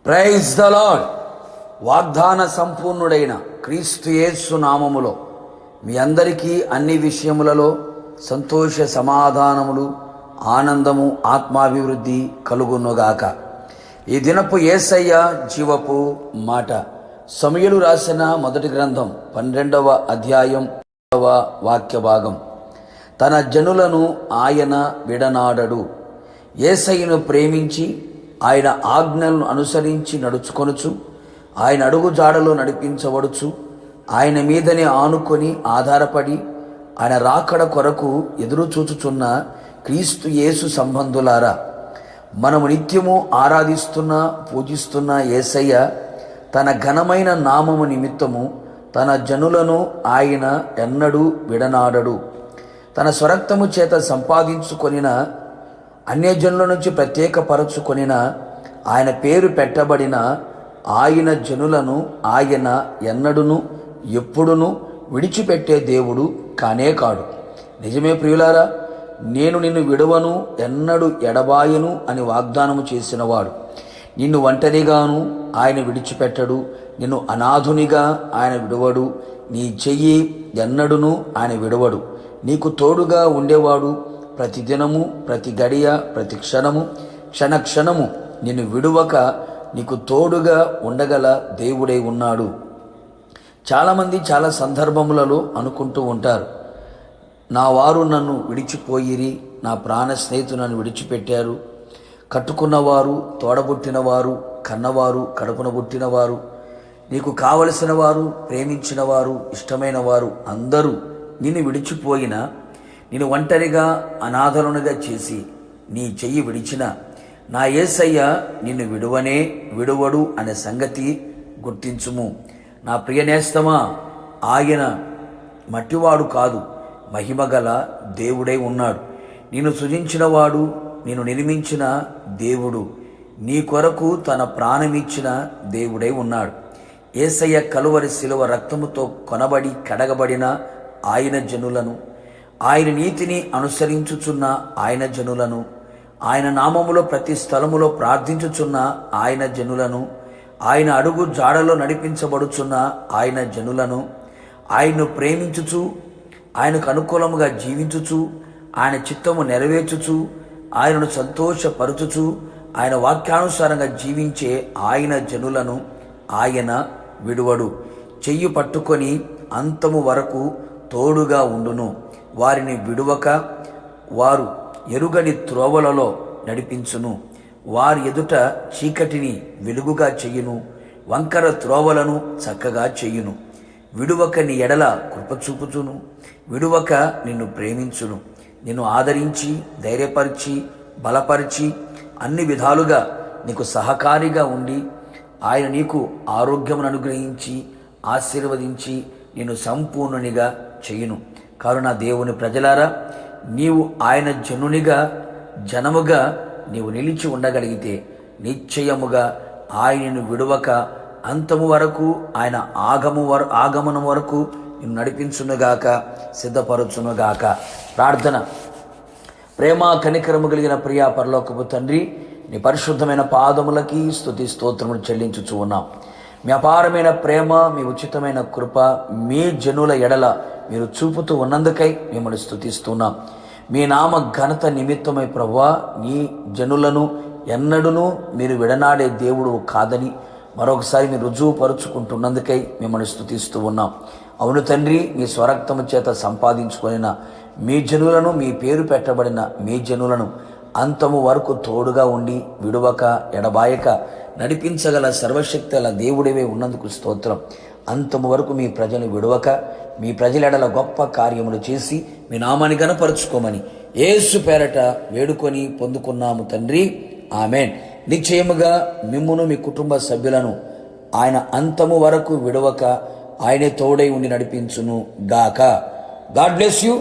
Praise the lord. వాగ్దాన సంపూర్ణుడైన క్రీస్తు యేసు నామములో మీ అందరికీ అన్ని విషయములలో సంతోష సమాధానములు, ఆనందము, ఆత్మాభివృద్ధి కలుగునుగాక. ఈ దినపు యేసయ్య జీవపు మాట. సమూయేలు రాసిన మొదటి గ్రంథం 12వ అధ్యాయం 1వ వాక్య భాగం. తన జనులను ఆయన విడనాడడు. యేసయ్యను ప్రేమించి ఆయన ఆజ్ఞలను అనుసరించి నడుచుకొనుచు, ఆయన అడుగు జాడలో నడిపించబడుచు, ఆయన మీదనే ఆనుకొని ఆధారపడి ఆయన రాకడ కొరకు ఎదురు చూచుచున్న క్రీస్తు యేసు సంబంధులారా, మనము నిత్యము ఆరాధిస్తున్న పూజిస్తున్న యేసయ్య తన ఘనమైన నామము నిమిత్తము తన జనులను ఆయన ఎన్నడూ విడనాడడు. తన స్వరక్తము చేత సంపాదించుకొనిన అన్యజనుల నుంచి ప్రత్యేకపరచుకొనిన ఆయన పేరు పెట్టబడిన ఆయన జనులను ఆయన ఎన్నడును ఎప్పుడును విడిచిపెట్టే దేవుడు కానే కాడు. నిజమే ప్రియులారా, నేను నిన్ను విడవను, ఎన్నడు ఎడబాయను అని వాగ్దానము చేసినవాడు. నిన్ను ఒంటరిగాను ఆయన విడిచిపెట్టడు, నిన్ను అనాథునిగా ఆయన విడవడు, నీ చెయ్యి ఎన్నడును ఆయన విడవడు. నీకు తోడుగా ఉండేవాడు. ప్రతి దినము, ప్రతి గడియ, ప్రతి క్షణము, క్షణక్షణము నిన్ను విడువక నీకు తోడుగా ఉండగల దేవుడై ఉన్నాడు. చాలామంది చాలా సందర్భములలో అనుకుంటూ ఉంటారు, నా వారు నన్ను విడిచిపోయిరి, నా ప్రాణ స్నేహితులు నన్ను విడిచిపెట్టారు. కట్టుకున్నవారు, తోడబుట్టినవారు, కన్నవారు, కడుపున పుట్టినవారు, నీకు కావలసిన వారు, ప్రేమించిన వారు, ఇష్టమైన వారు అందరూ నిన్ను విడిచిపోయినా, నేను ఒంటరిగా అనాథలునిగా చేసి నీ చెయ్యి విడిచిన నా యేసయ్య నిన్ను విడువనే విడువడు అనే సంగతి గుర్తించుము. నా ప్రియనేస్తమా, ఆయన మట్టివాడు కాదు, మహిమగల దేవుడై ఉన్నాడు. నిన్ను సృజించినవాడు, నిన్ను నిర్మించిన దేవుడు, నీ కొరకు తన ప్రాణమిచ్చిన దేవుడై ఉన్నాడు. యేసయ్య కలువరి శిలువ రక్తముతో కొనబడి కడగబడిన ఆయన జనులను, ఆయన నీతిని అనుసరించుచున్న ఆయన జనులను, ఆయన నామములో ప్రతి స్థలములో ప్రార్థించుచున్న ఆయన జనులను, ఆయన అడుగు జాడలో నడిపించబడుచున్న ఆయన జనులను, ఆయన్ను ప్రేమించుచు, ఆయనకు అనుకూలముగా జీవించుచు, ఆయన చిత్తము నెరవేర్చుచు, ఆయనను సంతోషపరచుచు, ఆయన వాక్యానుసారంగా జీవించే ఆయన జనులను ఆయన విడువడు. చెయ్యి పట్టుకొని అంతము వరకు తోడుగా ఉండును. వారిని విడువక వారు ఎరుగని త్రోవలలో నడిపించును. వారి ఎదుట చీకటిని వెలుగుగా చెయ్యును, వంకర త్రోవలను చక్కగా చెయ్యును. విడువక నీ ఎడల కృపచూపుచును, విడువక నిన్ను ప్రేమించును. నిన్ను ఆదరించి, ధైర్యపరిచి, బలపరిచి, అన్ని విధాలుగా నీకు సహకారిగా ఉండి, ఆయన నీకు ఆరోగ్యమును అనుగ్రహించి, ఆశీర్వదించి, నిన్ను సంపూర్ణునిగా చెయ్యును. కావున దేవుని ప్రజలారా, నీవు ఆయన జనముగా నీవు నిలిచి ఉండగలిగితే నిశ్చయముగా ఆయనను విడువక అంతము వరకు, ఆయన ఆగమనం వరకు నిన్ను నడిపించునుగాక, సిద్ధపరచునుగాక. ప్రార్థన. ప్రేమ కనికరము కలిగిన ప్రియా పరలోకపు తండ్రి, నీ పరిశుద్ధమైన పాదములకి స్తుతి స్తోత్రములు చెల్లించుచూ ఉన్నాం. మీ అపారమైన ప్రేమ, మీ ఉచితమైన కృప మీ జనుల ఎడల మీరు చూపుతూ ఉన్నందుకై మిమ్మల్ని స్తుతిస్తున్నాం. మీ నామ ఘనత నిమిత్తమై ప్రభువా, నీ జనులను ఎన్నడూనూ మీరు విడనాడే దేవుడు కాదని మరొకసారి మీరు రుజువుపరుచుకుంటున్నందుకై మిమ్మల్ని స్తుతిస్తూ ఉన్నాం. అవును తండ్రి, మీ స్వరక్తము చేత సంపాదించుకొనిన మీ జనులను, మీ పేరు పెట్టబడిన మీ జనులను అంతము వరకు తోడుగా ఉండి విడువక ఎడబాయక నడిపించగల సర్వశక్తుల దేవుడివే ఉన్నందుకు స్తోత్రం. అంతము వరకు మీ ప్రజలు విడువక మీ ప్రజలెడల గొప్ప కార్యములు చేసి మీ నామాన్ని గణపరుచుకోమని యేసు పేరట వేడుకొని పొందుకున్నాము తండ్రి, ఆమెన్. నిశ్చయముగా మిమ్మును మీ కుటుంబ సభ్యులను ఆయన అంతము వరకు విడవక ఆయనే తోడై ఉండి నడిపించును గాక. God bless you.